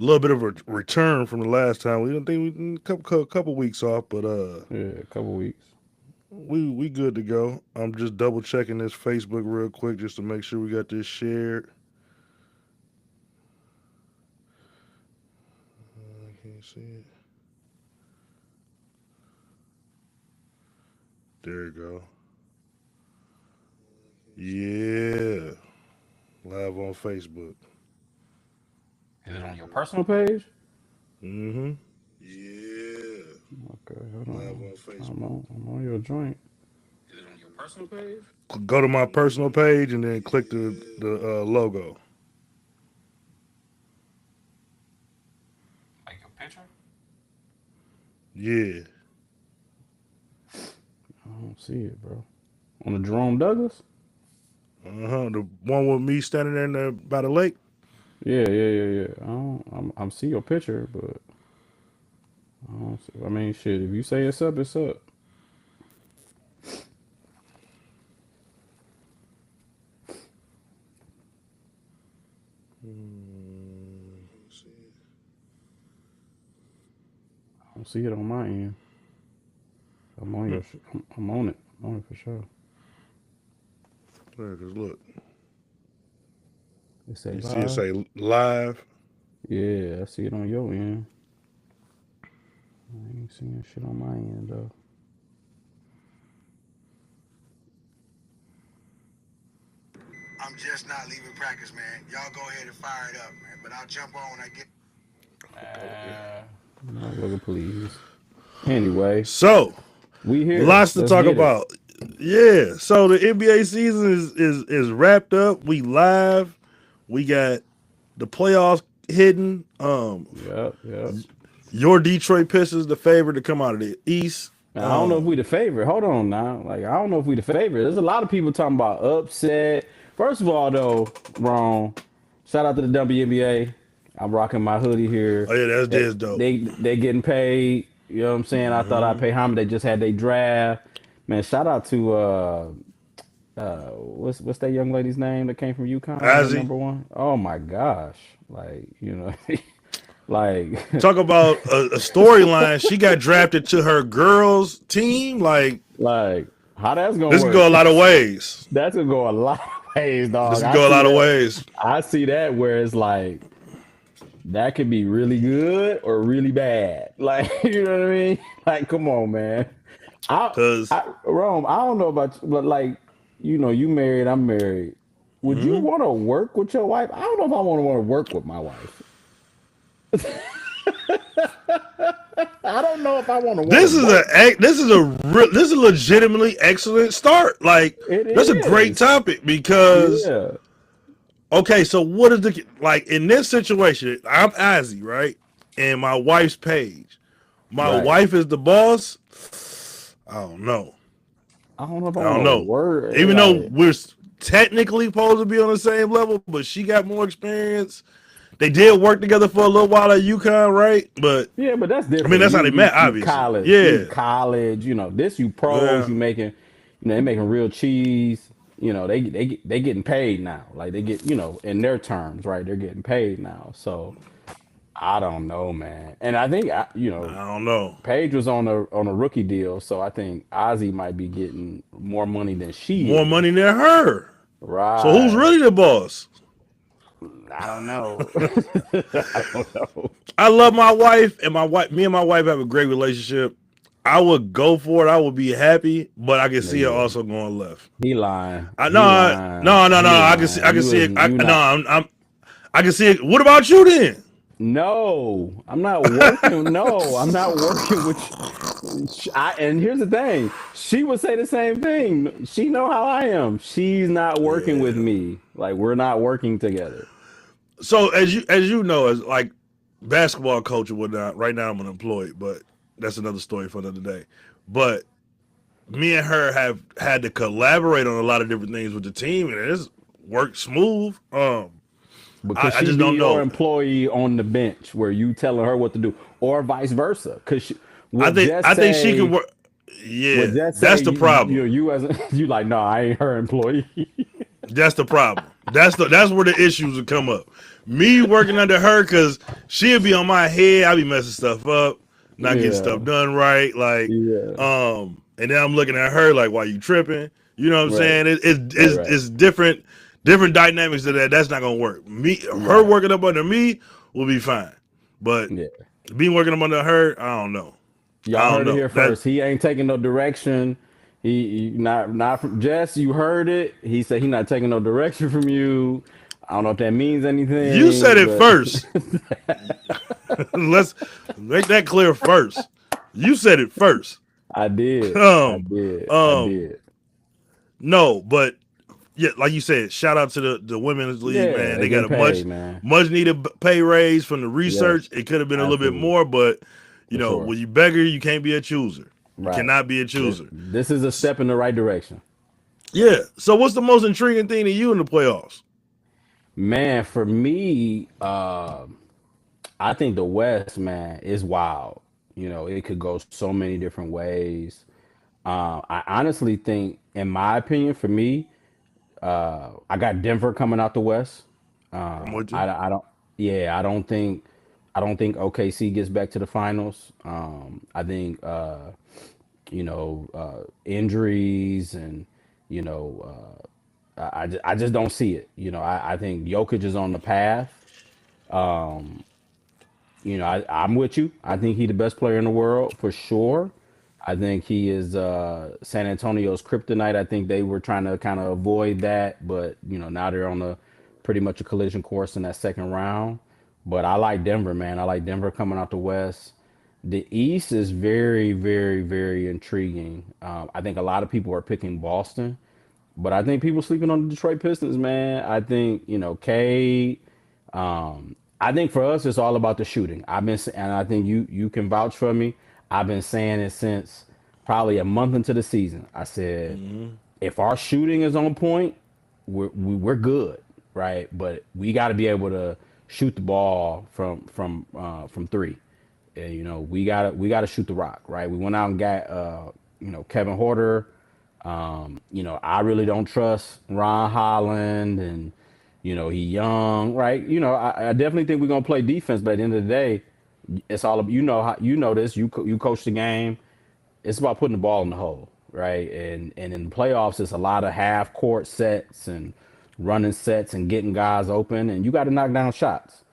a little bit of a return from the last time. We don't think we couple weeks off, but Yeah, a couple weeks. we good to go. I'm just double checking this Facebook real quick just to make sure we got this shared. I can't see it. There you go. Yeah, live on Facebook. Is it on your personal page? Mm-hmm. Yeah, Okay, hold live on. on I'm Facebook. on. I'm on your joint. Is it on your personal page? Go to my personal page and then click the logo. Like your picture? Yeah. I don't see it, bro. On the Jerome Douglas? Uh-huh. The one with me standing there by the lake. Yeah. I don't. I'm see your picture, but I don't see. I mean, shit. If you say it's up, it's up. See. I don't see it on my end. I'm on your. I'm on it. I'm on it for sure. Yeah, cause look, It say you see it live. say live. Yeah, I see it on your end. I ain't seeing shit on my end though. I'm just not leaving practice, man. Y'all go ahead and fire it up, man. But I'll jump on when I get. Okay. Motherfucker, please. Anyway, So we here. lots to Let's talk get it. about. Yeah. So the NBA season is wrapped up. We live. We got the playoffs hidden. Yep. Your Detroit Pistons the favorite to come out of the East. Now, I don't know if we the favorite. Hold on now. Like I don't know if we the favorite. There's a lot of people talking about upset. First of all, though, wrong. Shout out to the WNBA. I'm rocking my hoodie here. Oh yeah, that's They this dope. they getting paid. You know what I'm saying? I thought I'd Mm-hmm. pay homage. They just had their draft. Man, shout out to what's that young lady's name that came from UConn at Ozzy. number one? Oh my gosh. Like, you know, like Talk about a storyline. She got drafted to her girls team. Like like how that's gonna this could work. go a lot of ways. That's gonna go a lot of ways, This dog. could go a lot of ways. I see that where it's like that could be really good or really bad. Like, you know what I mean? Like, come on, man. Cause Rome, I don't know about you, but like, you know, you married, I'm married. Would you mhm. want to work with your wife? I don't know if I want to work with my wife. I don't know if I want to This is work. this is a legitimately excellent start. Like It that's a great is. topic because Yeah. okay, so what is the like in this situation? I'm Ozzy, right? And my wife's Paige. My Right. wife is the boss. I don't know. I don't know if I I want don't to know. work. Even though Like, we're technically supposed to be on the same level, but she got more experience. They did work together for a little while at UConn, right? But yeah, but that's I mean, different. that's how they met, You obviously. college, Yeah, you know, this you pros, yeah. you making, they making real cheese. You know, they getting paid now. Like they get, you know, in their terms, right? They're getting paid now. So I don't know, man. And I think you know, I don't know. Paige was on a rookie deal, so I think Ozzy might be getting more money than she More is. money than her. So who's Right. really the boss? I don't know. I don't know. I love my wife, and me and my wife have a great relationship. I would go for it. I would be happy, but I can see it Nigga, also going left. he lying. I He no, lying. no, no, no. He I lying. can You see it. isn't. You No, not. I can see it. What about you then? No, I'm not working. No, I'm not working with. And here's the thing. She would say the same thing. She know how I am. She's not working with Yeah. me. Like we're not working together. So as you know, as like basketball coach or whatnot, right now I'm unemployed, but that's another story for another day. But me and her have had to collaborate on a lot of different things with the team, and it's worked smooth. But could I she just be don't your know. employee on the bench where you telling her what to do, or vice versa? Because would just I think she can say work. Yeah, would just say that's the you problem. you as you like no, I ain't her employee. That's the problem. That's where the issues would come up. Me working under her because she'd be on my head. I'd be messing stuff up, not getting Yeah, stuff done right. Like, yeah, and then I'm looking at her like, why you tripping? You know what I'm right, saying? right, right, It's different dynamics to that. That's not gonna work. Her right. working up under me will be fine, but Yeah. me working up under her, I don't know. I Y'all don't heard it know here that. first. He ain't taking no direction. He not from Jess. You heard it. He said he not taking no direction from you. I don't know if that means You said anything, it but first. Let's make that clear first. You said it first. I did. I Um, did. I um, did. no, but yeah, like you said, shout out to the women's league, Yeah, man. they They got getting a paid, man. much needed pay raise from the Yes, research. It could have been a little bit absolutely. more, but you For know, sure. when you beggar, you can't be a chooser. You Right. cannot be a chooser. This is a step in the right direction. Yeah. So, what's the most intriguing thing to you in the playoffs? Man, for me, I think the West, man, is wild. It could go so many different ways. I honestly think, in my opinion, for me, I got Denver coming out the West. I'm with you. I don't, yeah, I don't think OKC gets back to the finals. I think, injuries and, you know, I just don't see it. I think Jokic is on the path. I'm with you. I think he's the best player in the world for sure. I think he is San Antonio's kryptonite. I think they were trying to kind of avoid that, but now they're on a pretty much a collision course in that second round. But I like Denver, man. I like Denver coming out the West. The East is very, very, very intriguing. I think a lot of people are picking Boston, but I think people sleeping on the Detroit Pistons, man. I think Cade. I think for us, it's all about the shooting. And I think you can vouch for me. I've been saying it since probably a month into the season. I said, if our shooting is on point, we're good, right? But we got to be able to shoot the ball from three. And, we gotta shoot the rock, right? We went out and got Kevin Horter. I really don't trust Ron Holland, and he young, right? I definitely think we're gonna play defense, but at the end of the day, it's all about, how this. You coach the game. It's about putting the ball in the hole, right? And in the playoffs, it's a lot of half court sets and running sets and getting guys open, and you got to knock down shots.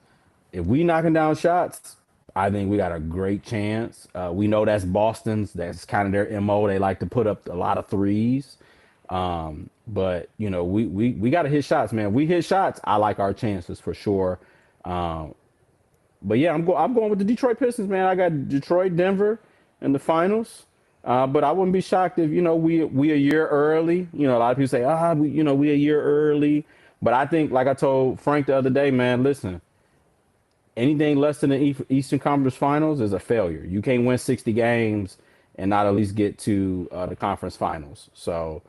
If we knocking down shots, I think we got a great chance. We know that's Boston's. That's kind of their MO. They like to put up a lot of threes. But we got to hit shots, man. We hit shots. I like our chances for sure. Um, but yeah, I'm going with the Detroit Pistons, man. I got Detroit, Denver in the finals. But I wouldn't be shocked if we a year early. A lot of people say we a year early. But I think, like I told Frank the other day, man, listen, anything less than the Eastern Conference Finals is a failure. You can't win 60 games and not at least get to the conference finals. So,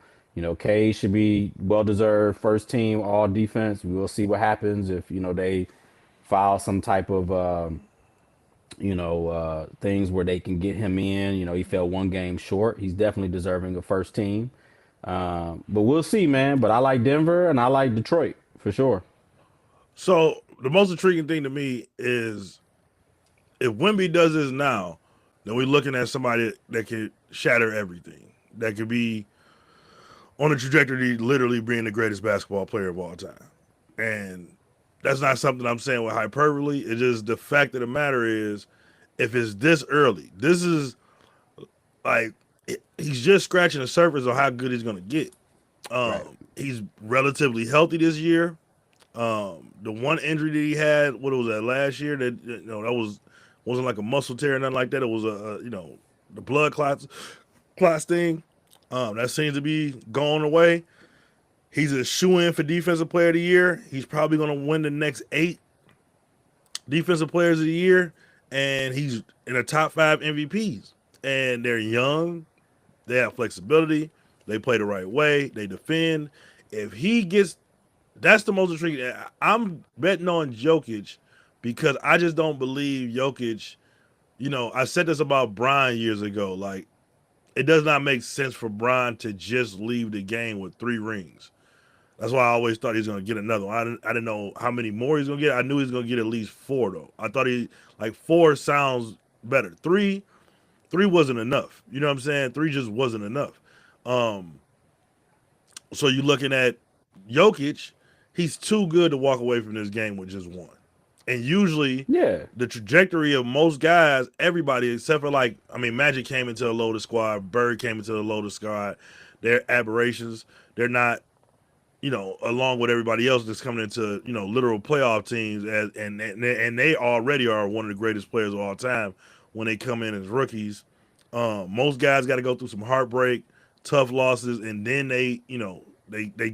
K should be well deserved first team all defense. We'll see what happens if they file some type of things where they can get him in. He fell one game short. He's definitely deserving of first team. But we'll see, man. But I like Denver and I like Detroit for sure. So, the most intriguing thing to me is if Wimby does this now, then we're looking at somebody that could shatter everything. That could be on a trajectory to literally being the greatest basketball player of all time. And that's not something I'm saying with hyperbole. It's just the fact of the matter is, if it's this early, this is like he's just scratching the surface of how good he's going to get. Right. He's relatively healthy this year. The one injury that he had, what was that last year? That wasn't like a muscle tear or nothing like that. It was the blood clots thing. That seems to be going away. He's a shoe-in for Defensive Player of the Year. He's probably going to win the next 8 Defensive Players of the Year, and he's in the top 5 MVPs. And they're young. They have flexibility. They play the right way. They defend. If he gets, that's the most intriguing. I'm betting on Jokic because I just don't believe Jokic. I said this about Brian years ago. Like, it does not make sense for Brian to just leave the game with 3 rings. That's why I always thought he was gonna get another one. I didn't know how many more he's gonna get. I knew he was gonna get at least 4 though. I thought he like 4 sounds better. Three wasn't enough. You know what I'm saying? 3 just wasn't enough. Um, so you're looking at Jokic, he's too good to walk away from this game with just one. And usually Yeah. the trajectory of most guys, everybody except for like, I mean, Magic came into a loaded squad, Bird came into the loaded squad. They're aberrations. They're not, along with everybody else that's coming into, literal playoff teams, and they already are one of the greatest players of all time when they come in as rookies. Most guys got to go through some heartbreak, tough losses, and then they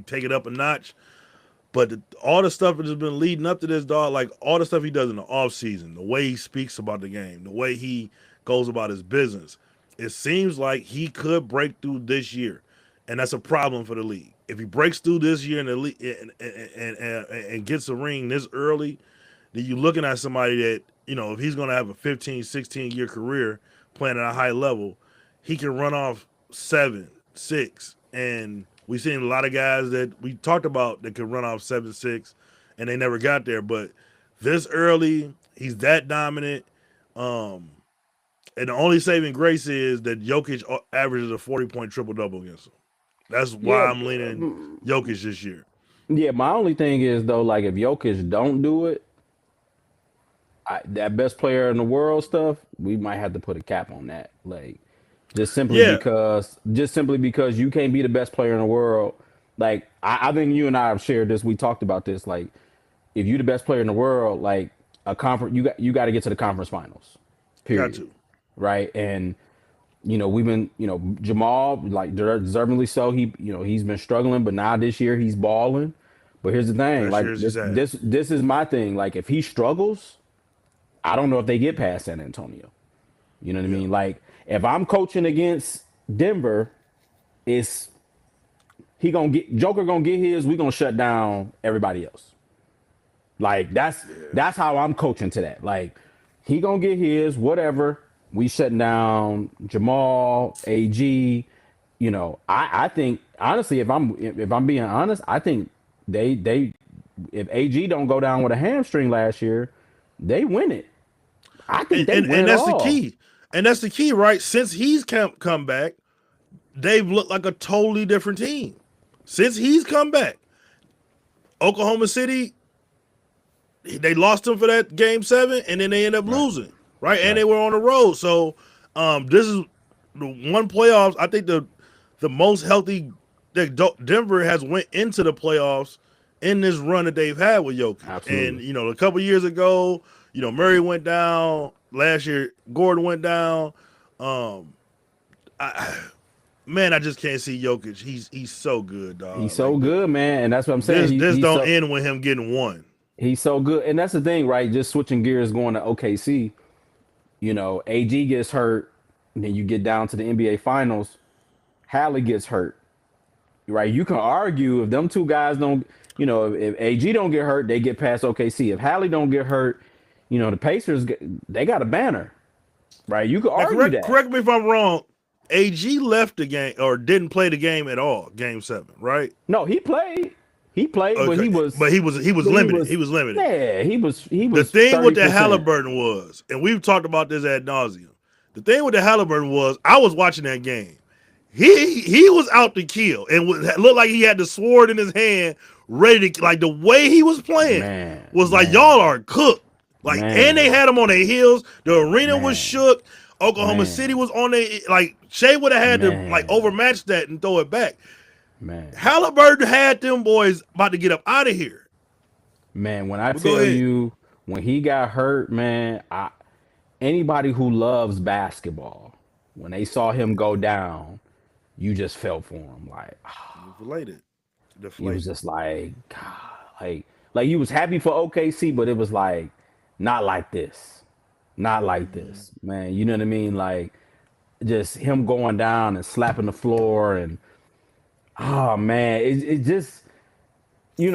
take it up a notch. But all the stuff that has been leading up to this, dog, like all the stuff he does in the off season, the way he speaks about the game, the way he goes about his business, it seems like he could break through this year, and that's a problem for the league. If he breaks through this year in the league and gets a ring this early, then you're looking at somebody that, if he's going to have a 15, 16-year career playing at a high level, he can run off 7, 6, and we've seen a lot of guys that we talked about that could run off 7, 6, and they never got there. But this early, he's that dominant. And the only saving grace is that Jokic averages a 40-point triple-double against him. That's why Yeah. I'm leaning Jokic this year. Yeah, my only thing is though, like if Jokic don't do it, that best player in the world stuff, we might have to put a cap on that. Like just simply Yeah, because you can't be the best player in the world. Like I think you and I have shared this. We talked about this. Like if you're the best player in the world, like a conference, you got to get to the conference finals. got Period. to. Right. And we've been, Jamal, like deservingly so. He's been struggling, but now this year he's balling. But here's the thing, Last like year's his this, ass. this is my thing. Like if he struggles, I don't know if they get past San Antonio. You know what I Yeah. mean? Like if I'm coaching against Denver, it's Joker gonna get his. We gonna shut down everybody else. Like that's how I'm coaching to that. Like he gonna get his, whatever. We shutting down Jamal, AG. I think honestly, if I'm being honest, I think they if AG don't go down with a hamstring last year, they win it. I think And, they and, win and it that's the all. key. And that's the key, right? Since he's come back, they've looked like a totally different team. Since he's come back, Oklahoma City, they lost him for that game 7, and then they end up Right, losing, right? And right. they were on the road. So this is the one playoffs. I think the most healthy that Denver has went into the playoffs in this run that they've had with Jokic. And Absolutely. a couple years ago, Murray went down. Last year, Gordon went down. Um, I, man, I just can't see Jokic. He's so good, He's dog. so Like good, man, and that's what I'm saying. this He, this he's don't so end with him getting one. he's so good, and that's the thing, right? Just switching gears, going to OKC. AG gets hurt, and then you get down to the NBA Finals. Hallie gets hurt, right? You can argue if them two guys don't, if AG don't get hurt, they get past OKC. If Hallie don't get hurt, the Pacers they got a banner, right? You could Now, argue correct that. correct me if I'm wrong. AG left the game or didn't play the game at all. Game 7, right? No, he played, but Okay, but he was but he limited. was, He was limited. yeah, he The was thing with the 30%. Halliburton was, and we've talked about this ad nauseum. The thing with the Halliburton was, I was watching that game. He was out to kill and looked like he had the sword in his hand, ready to, like the way he was playing Man, was like man, y'all are cooked. Like, and they man, had him on their heels. The arena was man, shook. Oklahoma City man, was on their, like Shea would have had to like man, overmatch that and throw it back. man. Halliburton had them boys about to get up out of here. Man, when I But go tell ahead. you, when he got hurt, man, anybody who loves basketball, when they saw him go down, you just felt for him. Like Deflated. you was Deflated. just like, God, like you was happy for OKC, but it was like not like this, not like this, man. You know what I mean? Like just him going down and slapping the floor, and oh man, it just you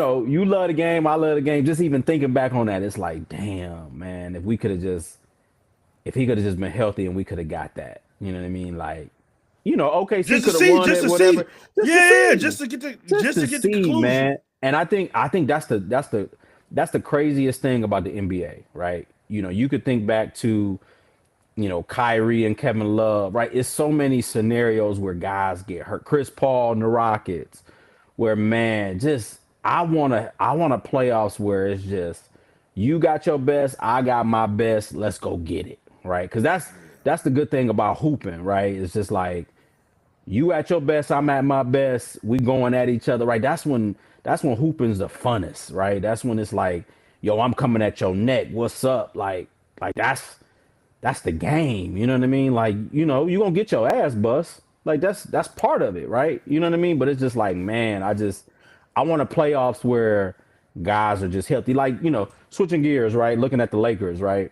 love the game, I love the game. Just even thinking back on that, it's like, damn, man, if he could have just been healthy and we could have got that. You know what I mean? Like, you know, OKC Just to could have see, won just it, to whatever. see. Just to Yeah, see. just to get the Just to the see, conclusion. man. And I think that's the craziest thing about the NBA, right? You know, you could think back to, you know, Kyrie and Kevin Love, right? It's so many scenarios where guys get hurt. Chris Paul and the Rockets, where man, just I want a playoffs where it's just you got your best, I got my best, let's go get it, right? Because that's the good thing about hooping, right? It's just like you at your best, I'm at my best, we going at each other, right? That's when hooping's the funnest, right? That's when it's like, yo, I'm coming at your neck, what's up? Like that's the game. You know what I mean? Like, you know, you're gonna get your ass bust. Like that's part of it, right? You know what I mean? But it's just like, man, I want a playoffs where guys are just healthy. Like, you know, switching gears, right? Looking at the Lakers, right?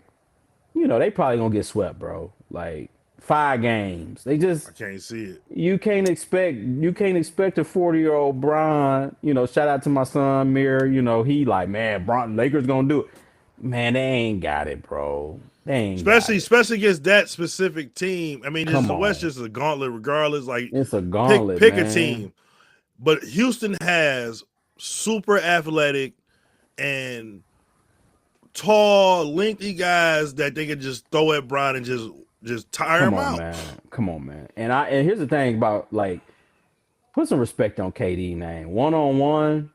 You know, they probably gonna get swept, bro. Like 5 games. They I just can't see it. you can't expect a 40-year-old Bron, you know, shout out to my son Mir, you know, he like, man, Bron Lakers gonna do it. Man, they ain't got it, bro. They ain't got it. Especially against that specific team. I mean, this is Come the West, on. just a gauntlet regardless. Like It's a pick gauntlet, pick a man. team. But Houston has super athletic and tall, lengthy guys that they can just throw at Bron and just tire Come him on, out. man. Come on, man. And here's the thing about like put some respect on KD name. 1-on-1,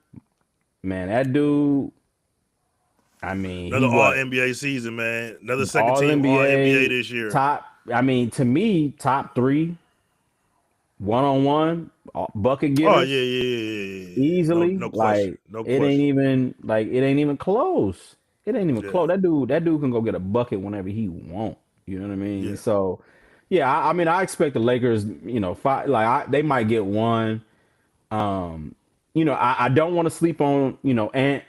man, that dude, I mean, Another he All what? NBA season, man. Another second All team All NBA NBA this year. top, I mean, to me, top 3 1-on-1 bucket Oh getters yeah, yeah, yeah, yeah. No, easily. no question, Like no it ain't question. even close. It ain't even Yeah, close. That dude can go get a bucket whenever he want. You know what I mean? yeah. So yeah, I mean I expect the Lakers, you know, they might get one. Um, you know, I don't want to sleep on, you know, Ant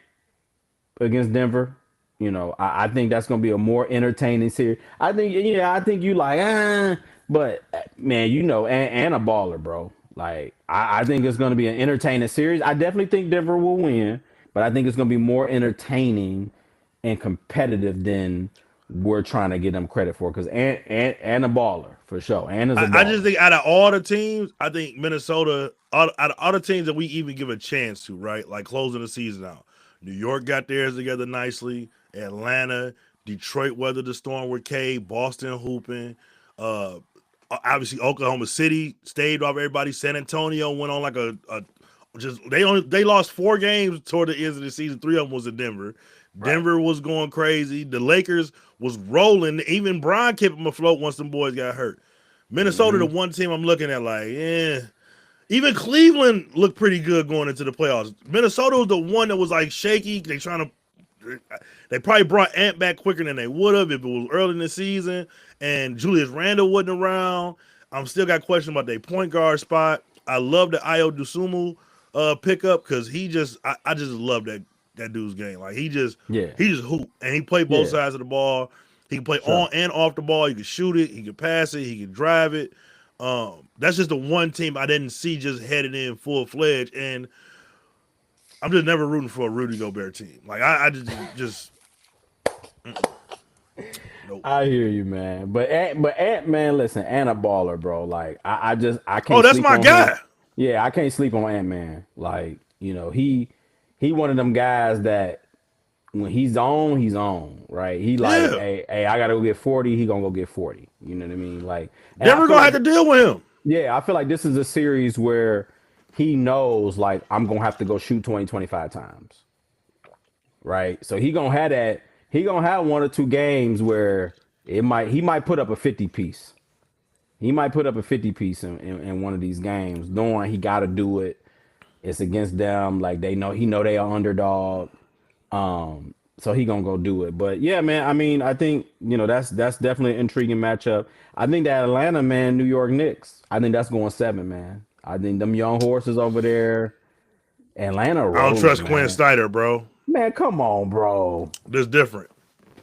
against Denver. You know, I think that's gonna be a more entertaining series. I think you like, but man, you know, and a baller, bro. Like, I think it's gonna be an entertaining series. I definitely think Denver will win, but I think it's gonna be more entertaining and competitive than we're trying to get them credit for. Because and a baller for sure, and is a I just baller. think out of all the teams, I think Minnesota, out of all the teams that we even give a chance to, right? Like closing the season out. New York got theirs together nicely. Atlanta, Detroit weathered the storm with K. Boston hooping. Uh, Obviously Oklahoma City stayed off everybody. San Antonio went on like a just they lost 4 games toward the end of the season. 3 of them was in Denver. Right. Denver was going crazy. The Lakers was rolling. Even Bron kept them afloat once them boys got hurt. Minnesota, the Hmm. one team I'm looking at, like, yeah. Even Cleveland looked pretty good going into the playoffs. Minnesota was the one that was like shaky. They probably brought Ant back quicker than they would have if it was early in the season. And Julius Randle wasn't around. I'm still got questions about their point guard spot. I love the Io Dusumu pickup because I just love that dude's game. Like Yeah. he just hoop and he played both Yeah. sides of the ball. He can play on Sure. and off the ball. He can shoot it. He can pass it. He can drive it. That's just the one team I didn't see just headed in full fledged, and I'm just never rooting for a Rudy Gobert team. Like I just nope. I hear you, man. But Ant, man, listen, Ant a baller, bro. Like I Oh, can't that's sleep my on him. guy. Yeah, I can't sleep on Ant, man. Like, you know, he one of them guys that when he's on, right? He like, Yeah, hey, I gotta go get 40, he gonna go get 40. You know what I mean? Like, and I Denver feel gonna have like to deal with him. yeah, I feel like this is a series where he knows like I'm gonna have to go shoot 20, 25 times. Right? So he gonna have 1 or 2 games where he might put up a 50 piece. He might put up a 50 piece in one of these games, knowing he gotta do it. It's against them, like he know they are underdog. So he gonna go do it. But yeah, man, I mean, I think, you know, that's definitely an intriguing matchup. I think that Atlanta, man, New York Knicks, I think that's going 7, man. I think them young horses over there, Atlanta I don't rolling, trust Quinn man. Snyder, bro. Man, come on, bro. This different.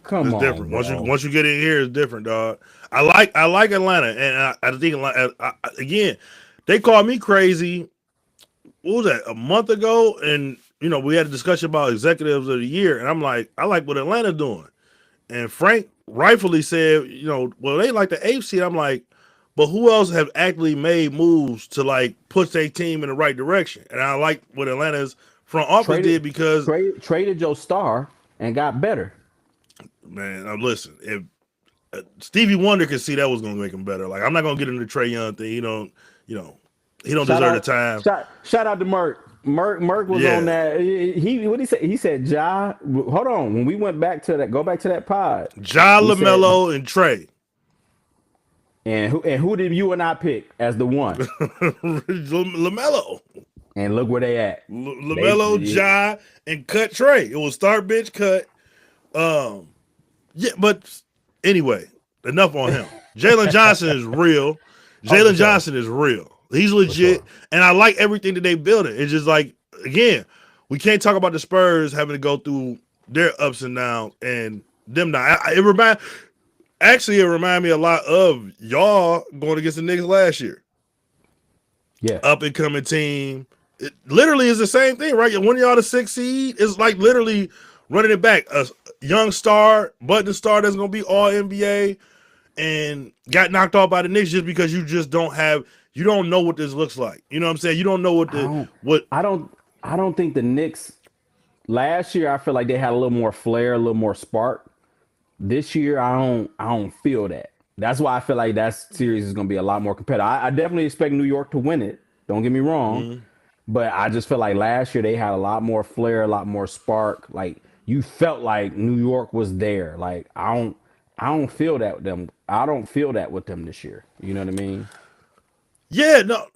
Come It's on, different. bro. Once you get in here, it's different, dog. I like Atlanta, and I think again, they called me crazy. What was that, a month ago? And you know we had a discussion about executives of the year, and I'm like, I like what Atlanta doing. And Frank rightfully said, you know, well they like the 8th seed. I'm like, but who else have actually made moves to like push their team in the right direction? And I like what Atlanta's front office Traded did because, traded your star and got better. man, listen, if Stevie Wonder could see that was going to make him better. Like, I'm not going to get into the Trey Young thing. You know, he don't deserve the time. Shout out to Merck. Merck was on that. He what he said? He said, Ja. Hold on. When we went back to that, go back to that pod. Ja, LaMelo, and Trey. And who did you and I pick as the one? LaMelo. And look where they at. LaMelo, Ja, and cut Trey. It was start, bench, cut. Yeah, but anyway, enough on him. Jalen Johnson is real. Jalen Johnson is real. He's legit, and I like everything that they building. It's just like, again, we can't talk about the Spurs having to go through their ups and downs and them not. It remind me a lot of y'all going against the Knicks last year. Yeah, up and coming team. It literally is the same thing, right? One of y'all the 6th seed is like literally running it back. A young star, button star that's gonna be all NBA, and got knocked off by the Knicks just because you just don't have. You don't know what this looks like. You know what I'm saying? You don't know I don't think the Knicks last year, I feel like they had a little more flair, a little more spark. This year I don't feel that. That's why I feel like that series is gonna be a lot more competitive. I definitely expect New York to win it. Don't get me wrong. Mm-hmm. But I just feel like last year they had a lot more flair, a lot more spark. Like you felt like New York was there. Like I don't feel that with them. I don't feel that with them this year. You know what I mean? Yeah, no,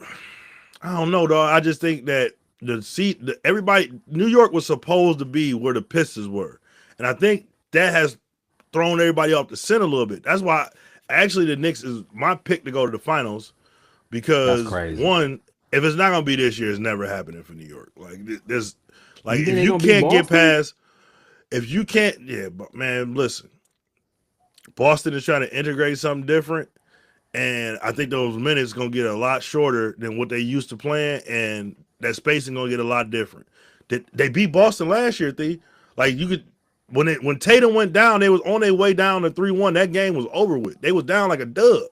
I don't know, dog. I just think that everybody, New York was supposed to be where the Pistons were, and I think that has thrown everybody off the scent a little bit. That's why, actually, the Knicks is my pick to go to the finals because one, if it's not gonna be this year, it's never happening for New York. Like there's, like if you can't get past, if you can't, yeah, but man, listen, Boston is trying to integrate something different. And I think those minutes going to get a lot shorter than what they used to playing, and that spacing going to get a lot different. They beat Boston last year, like you could when Tatum went down, they was on their way down to 3-1. That game was over with. They was down like a dub.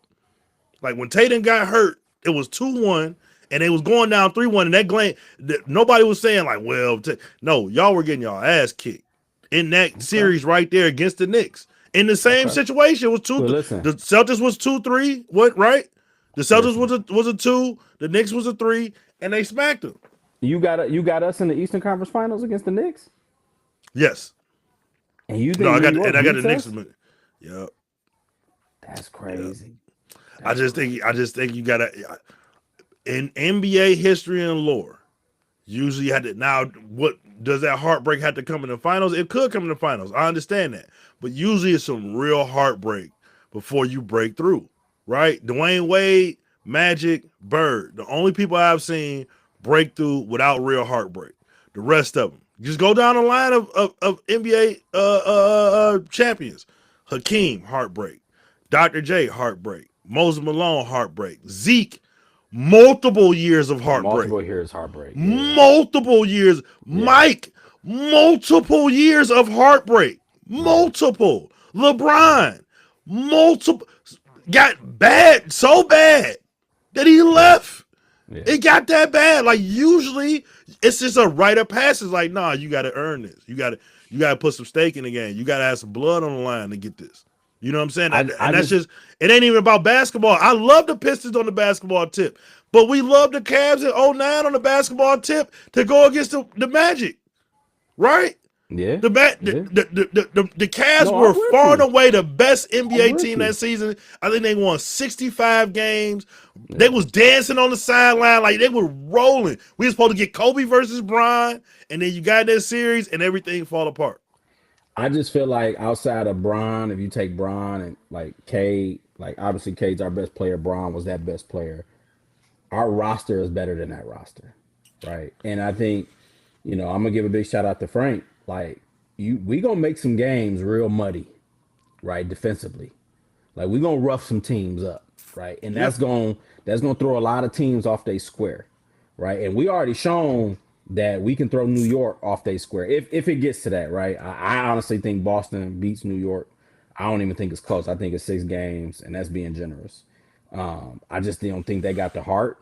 Like when Tatum got hurt, it was 2-1, and they was going down 3-1. And nobody was saying like, well, no, y'all were getting y'all ass kicked in that series right there against the Knicks. In the same situation, it was 2. The Celtics was 2-3. What, right? The Celtics was a 2. The Knicks was a 3, and they smacked them. You got us in the Eastern Conference Finals against the Knicks. Yes. And you think I got the Knicks. Yep. That's crazy. Yep. I just think you gotta in NBA history and lore. Usually had to now. What does that heartbreak have to come in the finals? It could come in the finals. I understand that. But usually it's some real heartbreak before you break through, right? Dwayne Wade, Magic, Bird, the only people I've seen break through without real heartbreak. The rest of them, just go down the line of NBA champions. Hakeem, heartbreak. Dr. J, heartbreak. Moses Malone, heartbreak. Zeke, multiple years of heartbreak. Multiple years heartbreak. Yeah. Multiple years. Yeah. Mike, multiple years of heartbreak. Multiple. LeBron, multiple. Got bad, so bad that he left. Yeah. It got that bad. Like usually it's just a rite of passage. Like, nah, you got to earn this. You got to put some stake in the game. You got to have some blood on the line to get this. You know what I'm saying? That's just, it ain't even about basketball. I love the Pistons on the basketball tip, but we love the Cavs at 2009 on the basketball tip to go against the Magic, right? Yeah. The Cavs were far and away the best NBA team that season. I think they won 65 games. Yeah. They was dancing on the sideline like they were rolling. We were supposed to get Kobe versus Bron, and then you got that series and everything fall apart. I just feel like outside of Bron, if you take Bron and like Cade, like obviously Cade's our best player. Bron was that best player. Our roster is better than that roster, right? And I think, I'm gonna give a big shout out to Frank. Like we gonna make some games real muddy, right? Defensively, like we gonna rough some teams up, right? And that's gonna throw a lot of teams off their square, right? And we already shown that we can throw New York off their square if it gets to that, right? I honestly think Boston beats New York. I don't even think it's close. I think it's 6 games, and that's being generous. I just don't think they got the heart,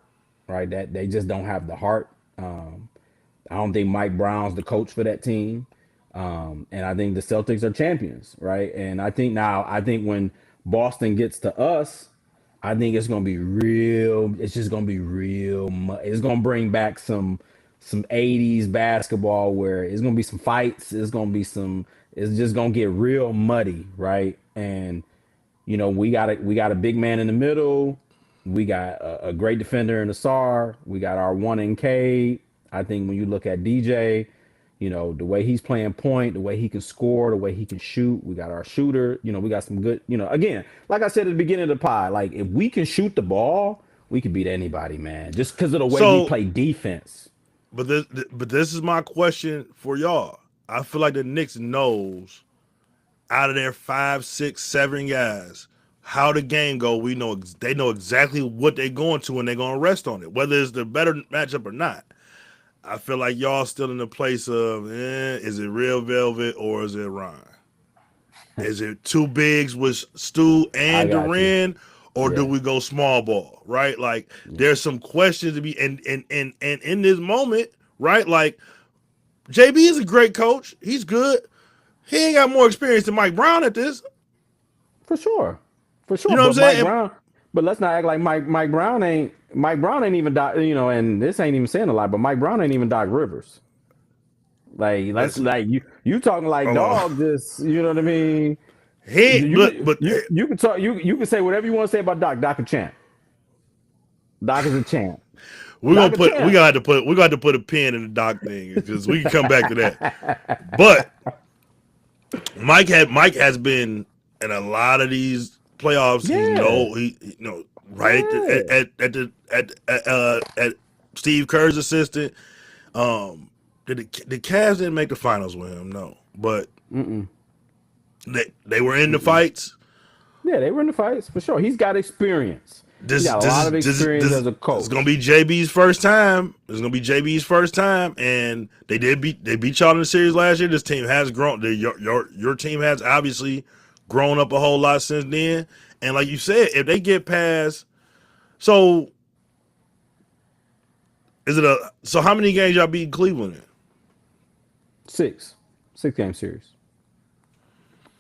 right? That they just don't have the heart. I don't think Mike Brown's the coach for that team. And I think the Celtics are champions, right? And I think when Boston gets to us, I think it's gonna be real. It's just gonna be real. It's gonna bring back some '80s basketball where it's gonna be some fights. It's gonna be some. It's just gonna get real muddy, right? And we got a big man in the middle. We got a great defender in the SAR. We got our one in Cade. I think when you look at DJ, the way he's playing point, the way he can score, the way he can shoot. We got our shooter. We got some good. Again, like I said at the beginning of the pod, like if we can shoot the ball, we can beat anybody, man. Just because of the way we play defense. But this is my question for y'all. I feel like the Knicks knows out of their 5, 6, 7 guys how the game go. They know exactly what they're going to, and they're going to rest on it, whether it's the better matchup or not. I feel like y'all still in the place of, is it real Velvet or is it Ron? Is it two bigs with Stu and Duran, or do we go small ball? Right? Like there's some questions to be, and in this moment, right? Like JB is a great coach. He's good. He ain't got more experience than Mike Brown at this. For sure. You know what I'm saying? Brown, but let's not act like Mike Brown ain't even and this ain't even saying a lot, but Mike Brown ain't even Doc Rivers. Like you talking like dog just, you know what I mean? You can talk you can say whatever you want to say about Doc. Doc a champ. Doc is a champ. We're gonna have to put a pin in the Doc thing because we can come back to that. But Mike has been in a lot of these playoffs. Yeah. Right at Steve Kerr's assistant. The Cavs didn't make the finals with him, no, but they were in the fights. Yeah, they were in the fights for sure. He's got experience. He's got a lot of experience as a coach. It's gonna be JB's first time. And they beat y'all in the series last year. This team has grown. Your team has obviously grown up a whole lot since then. And like you said, if they get past, so how many games y'all beat Cleveland in? 6-game series.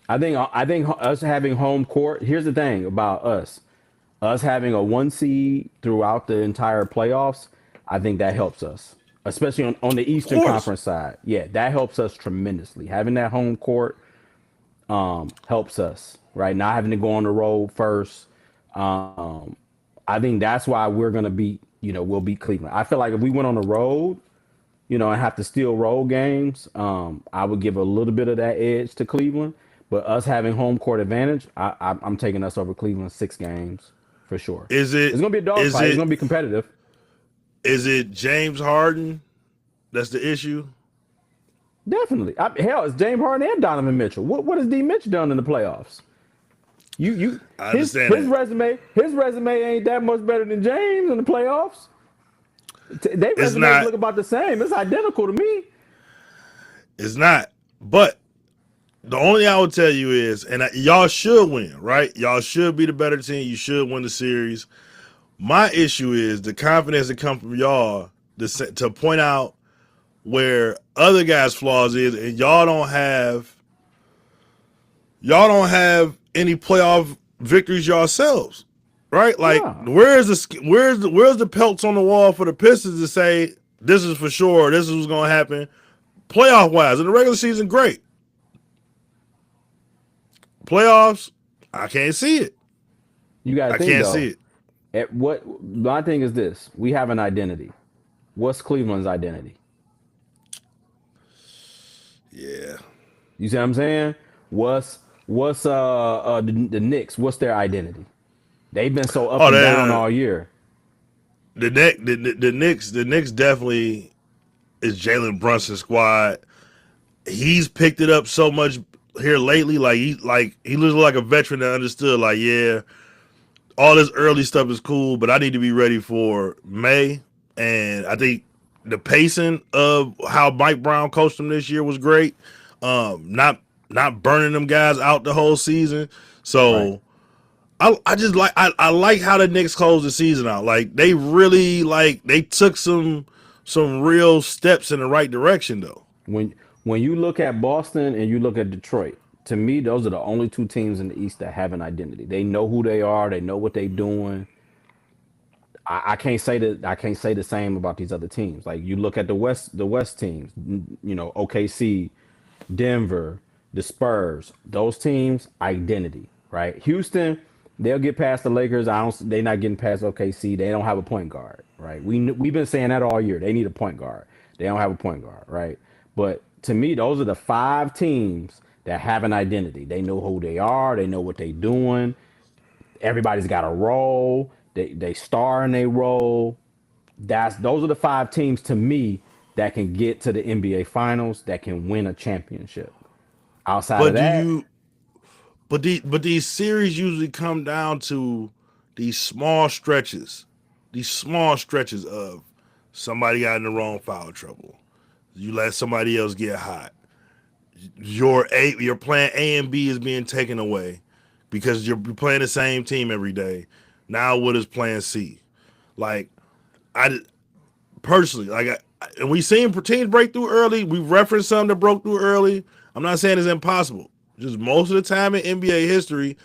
I think us having home court. Here's the thing about us having a 1 seed throughout the entire playoffs. I think that helps us, especially on the Eastern Conference side. Yeah, that helps us tremendously. Having that home court helps us, right? Not having to go on the road first. I think that's why we're gonna beat. We'll beat Cleveland. I feel like if we went on the road, and have to steal road games, I would give a little bit of that edge to Cleveland. But us having home court advantage, I'm taking us over Cleveland 6 games for sure. It's gonna be a dogfight. It's gonna be competitive. Is it James Harden that's the issue? Definitely. Hell, it's James Harden and Donovan Mitchell. What has D. Mitch done in the playoffs? I understand his resume ain't that much better than James in the playoffs. They resumes look about the same. It's identical to me. It's not. But the only thing I would tell you is, and y'all should win, right? Y'all should be the better team. You should win the series. My issue is the confidence that comes from y'all to point out where other guys' flaws is, and y'all don't have any playoff victories yourselves, right? Like, where's the pelts on the wall for the Pistons to say this is for sure, this is what's gonna happen, playoff wise? In the regular season, great. Playoffs, I can't see it. I can't see it. My thing is this: we have an identity. What's Cleveland's identity? Yeah. You see what I'm saying? What's the Knicks? What's their identity? They've been so up and down all year. The Knicks definitely is Jalen Brunson's squad. He's picked it up so much here lately. He looks like a veteran that understood. Like, yeah, all this early stuff is cool, but I need to be ready for May. And I think the pacing of how Mike Brown coached them this year was great. Not burning them guys out the whole season. So I just like I like how the Knicks closed the season out. Like they really they took some real steps in the right direction though. When you look at Boston and you look at Detroit, to me, those are the only two teams in the East that have an identity. They know who they are. They know what they're doing. I can't say that I can't say the same about these other teams. Like you look at the West teams, OKC, Denver, the Spurs, those teams, identity, right? Houston, they'll get past the Lakers. I don't. They're not getting past OKC. They don't have a point guard, right? We've been saying that all year. They need a point guard. They don't have a point guard, right? But to me, those are the five teams that have an identity. They know who they are. They know what they're doing. Everybody's got a role. They star in their role. Those are the five teams to me that can get to the NBA Finals, that can win a championship. Outside of But do that, you but these series usually come down to these small stretches of somebody got in the wrong foul trouble. You let somebody else get hot. Your plan A and B is being taken away because you're playing the same team every day. Now what is plan C? Like I personally and we seen teams break through early. We referenced some that broke through early. I'm not saying it's impossible. Just most of the time in NBA history,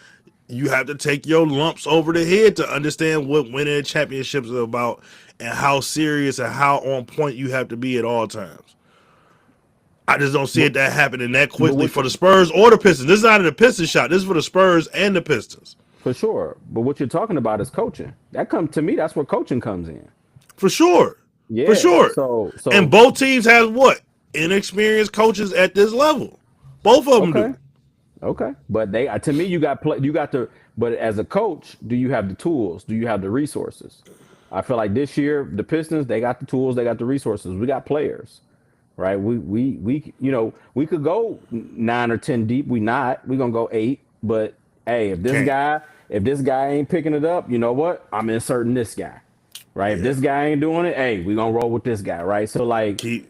you have to take your lumps over the head to understand what winning a championship is about and how serious and how on point you have to be at all times. I just don't see it that happening that quickly for the Spurs or the Pistons. This is not a Pistons shot. This is for the Spurs and the Pistons. for sure. But what you're talking about is coaching. That come to me. That's where coaching comes in. For sure. Yeah. For sure. So and both teams have what? Inexperienced coaches at this level. Both of them okay. do. Okay, but to me, you got to. But as a coach, do you have the tools? Do you have the resources? I feel like this year, the Pistons, they got the tools, they got the resources. We got players, right? We could go 9 or 10 deep. We're gonna go 8. But hey, if this guy ain't picking it up, you know what? I'm inserting this guy, right? If this guy ain't doing it, hey, we gonna roll with this guy, right? So like you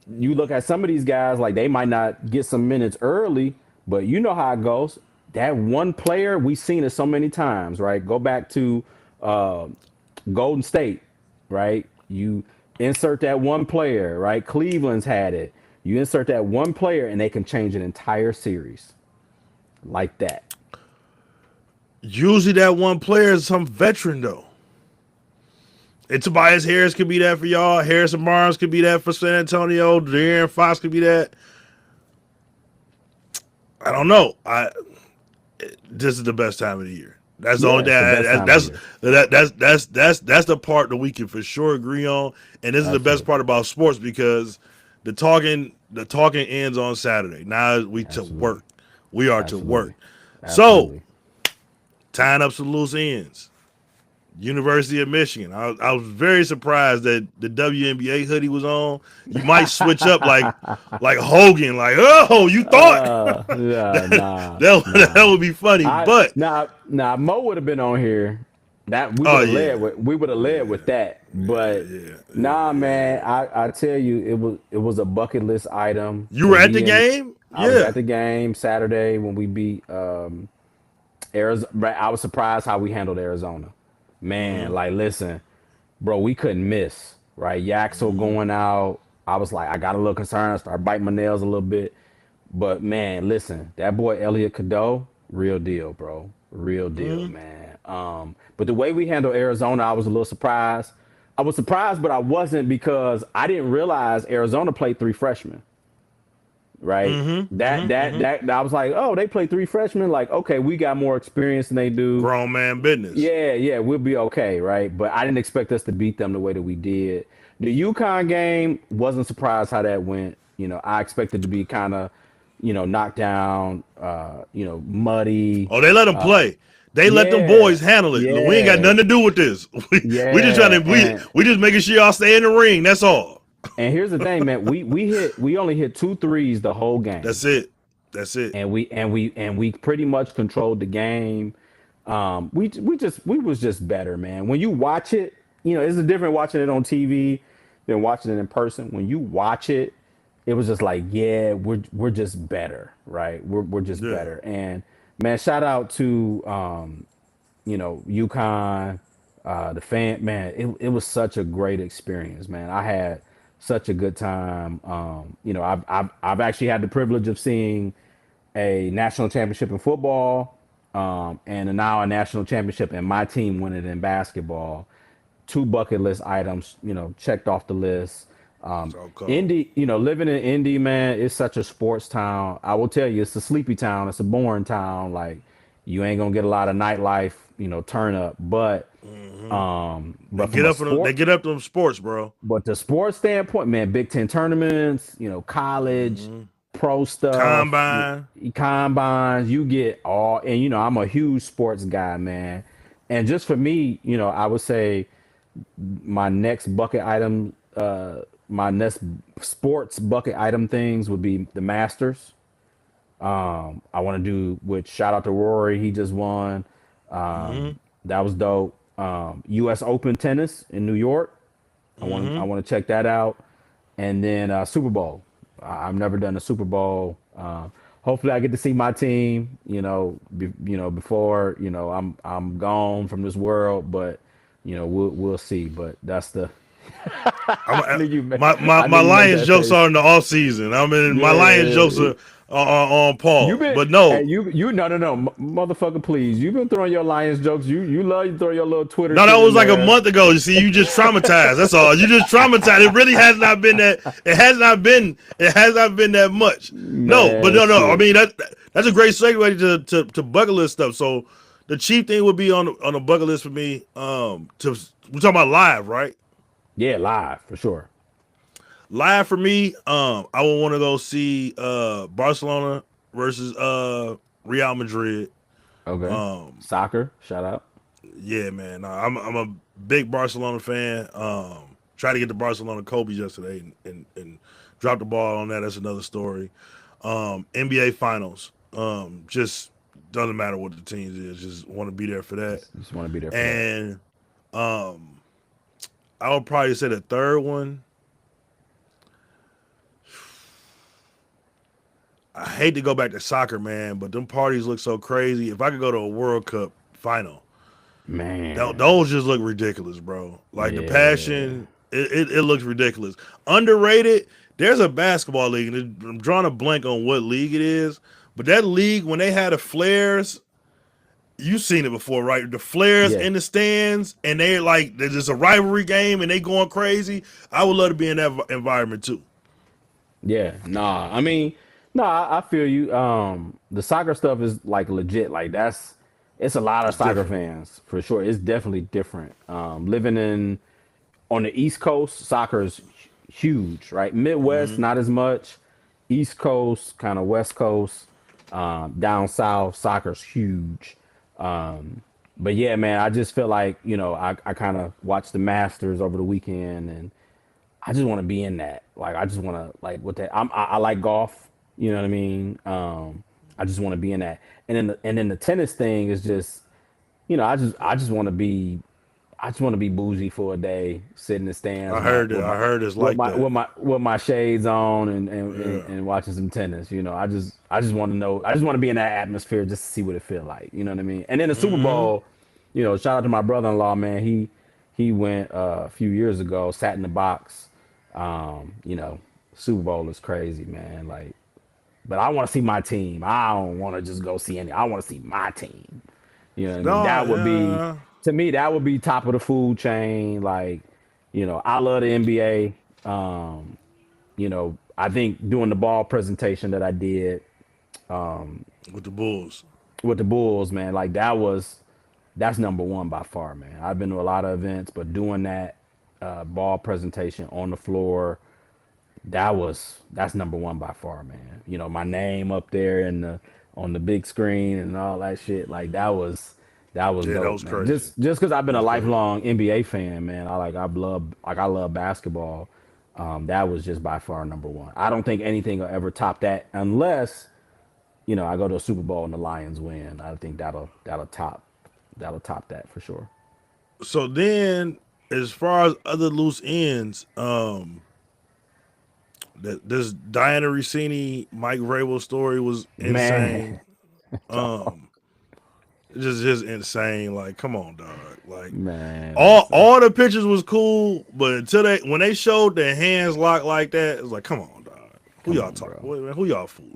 look at some of these guys, like they might not get some minutes early, but you know how it goes. That one player, we've seen it so many times, right? Go back to Golden State, right? You insert that one player, right? Cleveland's had it. You insert that one player and they can change an entire series like that. Usually that one player is some veteran though. And Tobias Harris could be that for y'all. Harrison Barnes could be that for San Antonio. De'Aaron Fox could be that. I don't know. This is the best time of the year. That's the only thing. That's the part that we can for sure agree on. And this is the best part about sports because the talking ends on Saturday. Now we to work. We are to work. So tying up some loose ends. University of Michigan. I was very surprised that the WNBA hoodie was on. You might switch up like Hogan, like, oh, you thought that would be funny. But Mo would have been on here. That we would have led with that. But man, I tell you, it was a bucket list item. You were at the game? I was at the game Saturday when we beat Arizona. I was surprised how we handled Arizona. Man, like, listen, bro, we couldn't miss, right? Yaxel going out. I was like, I got a little concerned. I started biting my nails a little bit. But, man, listen, that boy Elliot Cadeau, real deal, bro. Real deal, man. But the way we handled Arizona, I was a little surprised. I was surprised, but I wasn't because I didn't realize Arizona played 3 freshmen. Right. I was like, oh, they play 3 freshmen. Like, okay, we got more experience than they do. Grown man business. Yeah, we'll be okay, right? But I didn't expect us to beat them the way that we did. The UConn game, wasn't surprised how that went. I expected to be kind of, knocked down, muddy. Oh, they let them play. They let them boys handle it. We ain't got nothing to do with this. We just trying to we just making sure y'all stay in the ring. That's all. And here's the thing, man. We only hit 2 threes the whole game. That's it. And we pretty much controlled the game. We was just better, man. When you watch it, it's a different watching it on TV than watching it in person. When you watch it, it was just like, yeah, we're just better, right? We're just better. And man, shout out to UConn, the fan, man, it was such a great experience, man. I had such a good time. I've actually had the privilege of seeing a national championship in football, and now a national championship, and my team win it in basketball. Two bucket list items, checked off the list. So cold. Indy, living in Indy, man, it's such a sports town. I will tell you, it's a sleepy town. It's a boring town. Like, you ain't gonna get a lot of nightlife, turn up. But, Hmm. They but get from a up on they sport, get up to them sports, bro. but the sports standpoint, man, Big Ten tournaments, college, Hmm. pro stuff, Combine. combines, you get all, and I'm a huge sports guy, man. And just for me, I would say my next bucket item, my next sports bucket item things would be the Masters. I want to do, which shout out to Rory, he just won. Hmm. That was dope. U.S. Open tennis in New York. I Hmm. want to check that out, and then Super Bowl. I've never done a Super Bowl. Hopefully, I get to see my team. Before I'm gone from this world, but we'll see. But that's the. I'm, I knew you. my I knew my you make Lions that jokes face. are in the off season. I mean, my Lions jokes Yeah, are on you pause. been But and no, you no, motherfucker, please. You've been throwing your Lions jokes. You love to throw your little Twitter no, that shit was in like a there. month ago. You see, you just traumatized. That's all. You just traumatized. It really has not been that. It has not been. It has not been that much. No, but Man, no. I shit. mean that's a great segue to bucket list stuff. So the chief thing would be on the bucket list for me. We're talking about live, right? Yeah, live for sure. Live for me. I would want to go see Barcelona versus Real Madrid. Okay. Um, Soccer, shout out. yeah, man. I'm a big Barcelona fan. Tried to get to Barcelona Kobe yesterday and dropped the ball on that. That's another story. NBA Finals. Just doesn't matter what the teams is. Just want to be there for that. Just want to be there for that. And um, I would probably say the third one. I hate to go back to soccer, man, but them parties look so crazy. If I could go to a World Cup final, Man. those just look ridiculous, bro. Like the Yeah. passion, it looks ridiculous. Underrated. There's a basketball league, and I'm drawing a blank on what league it is, but that league when they had the flares, you've seen it before, right? The flares Yeah. in the stands, and they're like there's just a rivalry game, and they going crazy. I would love to be in that environment too. Yeah. Nah. I mean, nah, I feel you. The soccer stuff is like legit. Like it's a lot of It's soccer different. fans for sure. It's definitely different. Living on the East Coast, soccer is huge, right? Midwest, Hmm. not as much. East Coast, kind of West Coast, down south, soccer's huge. But yeah, man, I just feel like, I kind of watched the Masters over the weekend, and I just want to be in that. Like, I just want to, like, with that. I like golf, you know what I mean? I just want to be in that. And then the tennis thing is just, I just want to be bougie for a day, sit in the stands I with my heard it. I heard it's with like my that. with my with my shades on and, Yeah. and watching some tennis. I just want to know. I just want to be in that atmosphere just to see what it feel like. You know what I mean? And then the Super Hmm. Bowl, shout out to my brother-in-law, man. He went a few years ago, sat in the box. Um, you know, Super Bowl is crazy, man. Like, but I want to see my team. I don't want to just go see any. I want to see my team. You know what I mean? No, That would be yeah. to me. That would be top of the food chain. Like, I love the NBA. I think doing the ball presentation that I did With the Bulls. with the Bulls, man, like that's number one by far, man. I've been to a lot of events, but doing that ball presentation on the floor, that's number one by far, man. My name up there in the on the big screen and all that shit. Like that was Yeah, that dope, was man. crazy. Just because I've That been a was crazy. lifelong NBA fan, man. I love basketball. That was just by far number one. I don't think anything will ever top that unless I go to a Super Bowl and the Lions win. I think that'll top that for sure. So then, as far as other loose ends, that this Diana Rossini, Mike Vrabel story was Man, insane. Um, just insane. Like, come on, dog. Like, Man, all the pictures was cool, but until when they showed their hands locked like that, it was like, come on, dog. Who y'all talking? Who y'all fooling?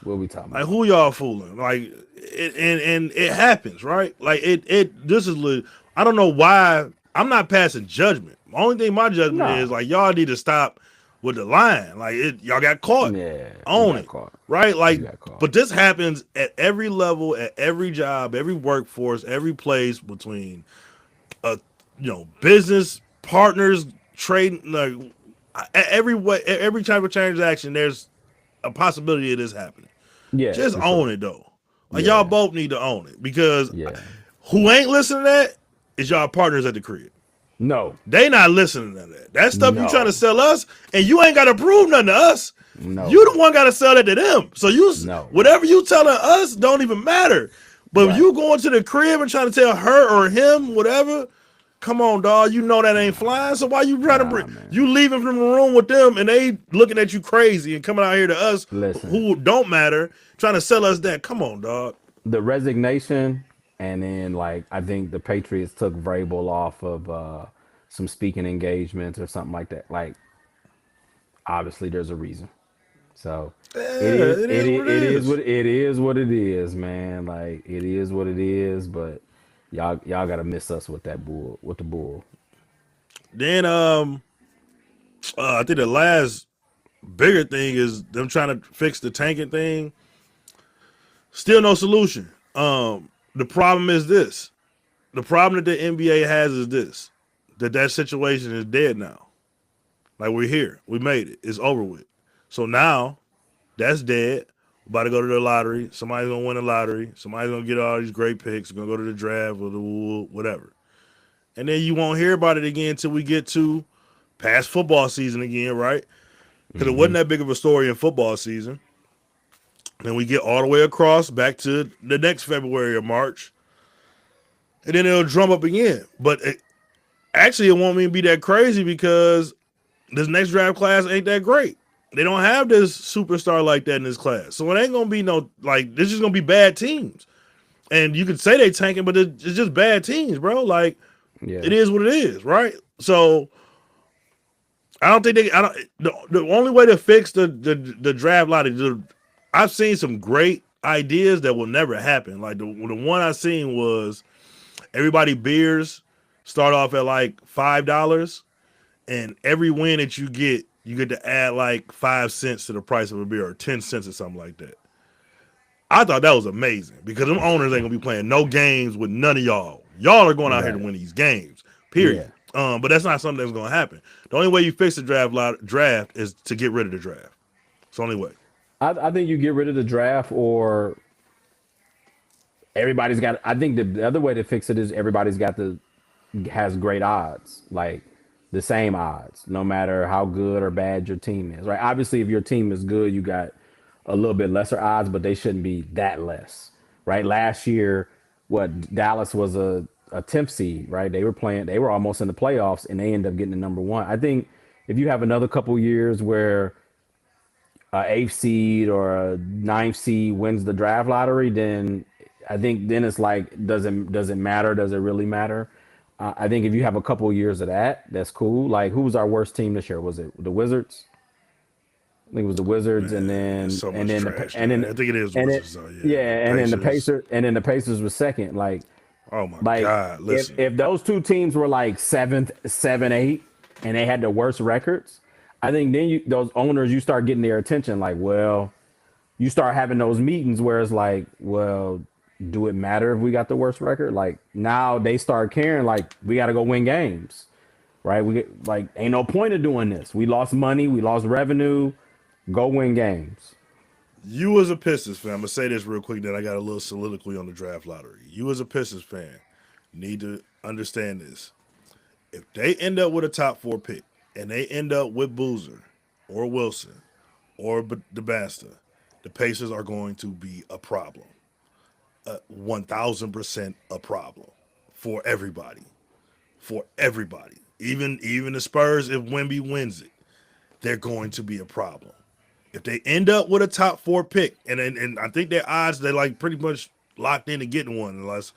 what we talking Like, about? who y'all fooling? Like, and it happens, right? Like, this is I don't know why. I'm not passing judgment. The only thing my judgment Nah. is, like, y'all need to stop with the lying. Like, y'all got caught. Yeah, Own it. caught. Right? Like, You got caught. but this happens at every level, at every job, every workforce, every place between, business partners, trading, like, every type of transaction, there's a possibility of this happening. Yeah, Just for own sure. it though. Like, Yeah. y'all both need to own it, because Yeah. who ain't listening to that is y'all partners at the crib. No. They not listening to that. That stuff you No. trying to sell us, and you ain't got to prove nothing to us. No. You the one got to sell that to them. So No. whatever you telling us don't even matter. But Right. you going to the crib and trying to tell her or him whatever, come on, dog. You know that ain't flying. So why you trying to bring? Man. You leaving from the room with them, and they looking at you crazy and coming out here to us Listen. who don't matter, trying to sell us that. Come on, dog. The resignation, and then like I think the Patriots took Vrabel off of some speaking engagements or something like that. Like obviously there's a reason. So It is what it is. it is what it is, man. Like it is what it is, but y'all gotta miss us with that bull with the bull. Then I think the last bigger thing is them trying to fix the tanking thing. Still no solution. The problem is this. The problem that the NBA has is this. That situation is dead now. Like, we're here. We made it. It's over with. So now that's dead. We're about to go to the lottery. Somebody's gonna win the lottery. Somebody's gonna get all these great picks. We're gonna go to the draft or the whatever. And then you won't hear about it again until we get to past football season again, right? Because it wasn't that big of a story in football season. Then we get all the way across back to the next February or March. And then it'll drum up again. But actually, it won't even be that crazy because this next draft class ain't that great. They don't have this superstar like that in this class. So it ain't going to be no, like, this is going to be bad teams. And you could say they tanking, but it's just bad teams, bro. Like, Yeah. it is what it is, right? So I don't think the only way to fix the draft lottery, I've seen some great ideas that will never happen. Like the one I seen was everybody beers start off at like $5, and every win that you get to add like 5 cents to the price of a beer, or 10 cents or something like that. I thought that was amazing because them owners ain't gonna be playing no games with none of y'all. Y'all are going out here to win these games, period. But that's not something that's gonna happen. The only way you fix the draft is to get rid of the draft. It's the only way. I think you get rid of the draft, or everybody's got. I think the other way to fix it is everybody's has great odds, like the same odds, no matter how good or bad your team is. Right? Obviously, if your team is good, you got a little bit lesser odds, but they shouldn't be that less. Right? Last year, Dallas was a 10th seed. Right? They were almost in the playoffs, and they ended up getting the number one. I think if you have another couple years where a 8th seed or a 9th seed wins the draft lottery, then I think then it's like, does it matter? Does it really matter? I think if you have a couple of years of that, that's cool. Like, who was our worst team this year? Was it the Wizards? I think it was the Wizards, and then It's so much and then trash, and then man. I think it is and Wizards, though, yeah. and then the Pacers. Pacers was second. Like, Oh my God! Listen, if those two teams were like 7th, 7, 8, and they had the worst records, I think then those owners, you start getting their attention. Like, well, you start having those meetings where it's like, well, do it matter if we got the worst record? Like, now they start caring. Like, we got to go win games, right? Like, ain't no point of doing this. We lost money, we lost revenue. Go win games. you as a Pistons fan, I'm gonna say this real quick. Then I got a little soliloquy on the draft lottery. You as a Pistons fan need to understand this. If they end up with a top 4 pick and they end up with Boozer or Wilson or DeBasta, the Pacers are going to be a problem. 1,000% a problem for everybody. For everybody. Even the Spurs, if Wemby wins it, they're going to be a problem. If they end up with a top 4 pick, and I think their odds, they're like pretty much locked into getting one unless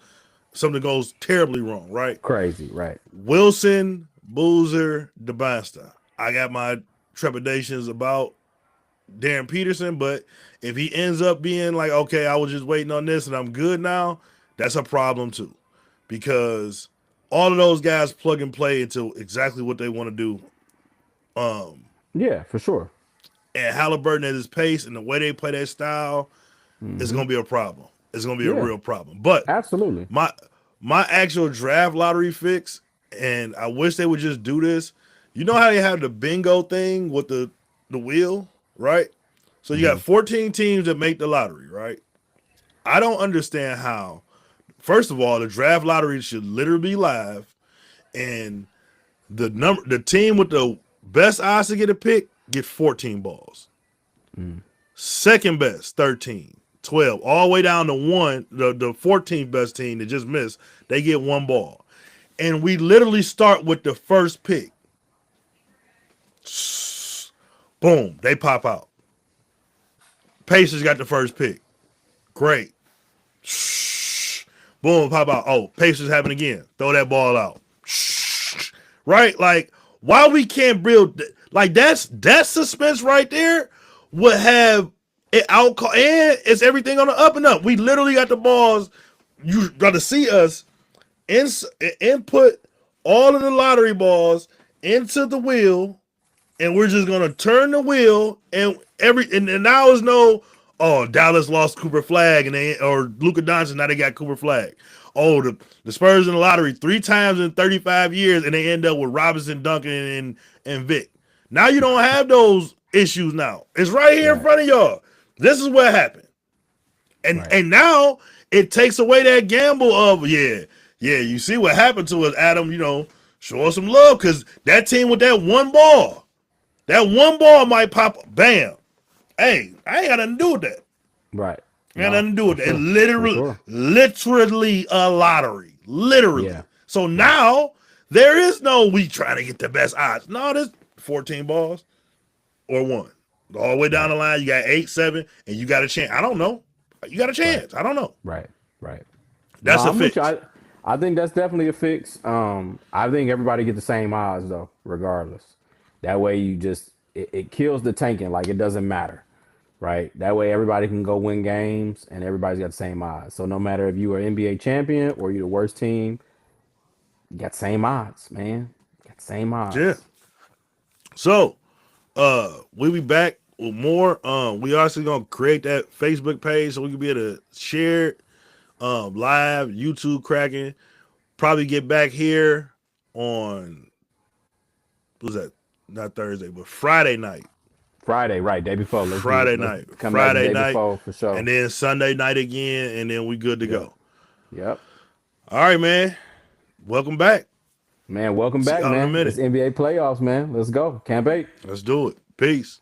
something goes terribly wrong, right? Crazy, right? Wilson, Boozer, DeBasta. I got my trepidations about Darren Peterson, but if he ends up being like, okay, I was just waiting on this and I'm good now, that's a problem too. Because all of those guys plug and play into exactly what they want to do. Yeah, for sure. And Halliburton at his pace and the way they play their style is going to be a problem. It's going to be a real problem. But Absolutely. my actual draft lottery fix, and I wish they would just do this. You know how they have the bingo thing with the wheel, right? So you got 14 teams that make the lottery, right? I don't understand how. First of all, the draft lottery should literally be live, and the team with the best odds to get a pick get 14 balls. Second best, 13, 12, all the way down to one. The 14th best team that just missed, they get one ball. And we literally start with the first pick. Boom, they pop out. Pacers got the first pick. Great. Boom, pop out. Oh, Pacers happen again. Throw that ball out. Right? Like, why we can't build like that's suspense right there would have it out, and it's everything on the up and up. We literally got the balls. You got to see us input all of the lottery balls into the wheel, and we're just gonna turn the wheel, and now is no, oh, Dallas lost Cooper Flag or Luka Doncic, now they got Cooper Flag. Oh, the Spurs in the lottery 3 times in 35 years, and they end up with Robinson, Duncan, and Vic. Now you don't have those issues now. It's right here in front of y'all. This is what happened. And now it takes away that gamble of, you see what happened to us, Adam, show us some love, because that team with that one ball might pop, bam. Hey, I ain't got nothing to do with that. Right. Got nothing to do with it. Literally a lottery. Literally. Yeah. So now there is no we trying to get the best odds. No, there's 14 balls or one. All the way down the line, you got 8, 7, and you got a chance. I don't know. You got a chance. I don't know. Right. That's a fix. I think that's definitely a fix. I think everybody get the same odds though, regardless. That way you just it kills the tanking, like it doesn't matter. Right. That way everybody can go win games and everybody's got the same odds. So no matter if you are NBA champion or you're the worst team, you got the same odds, man. You got the same odds. Yeah. So we'll be back with more. We also gonna create that Facebook page so we can be able to share it live, YouTube cracking. Probably get back here on what was that? Not Thursday, but Friday night. Friday, right? Day before. Friday night before, for sure. And then Sunday night again, and then we good to go. Yep. All right, man. Welcome back. Man, welcome back, man. It's NBA playoffs, man. Let's go. Camp 8. Let's do it. Peace.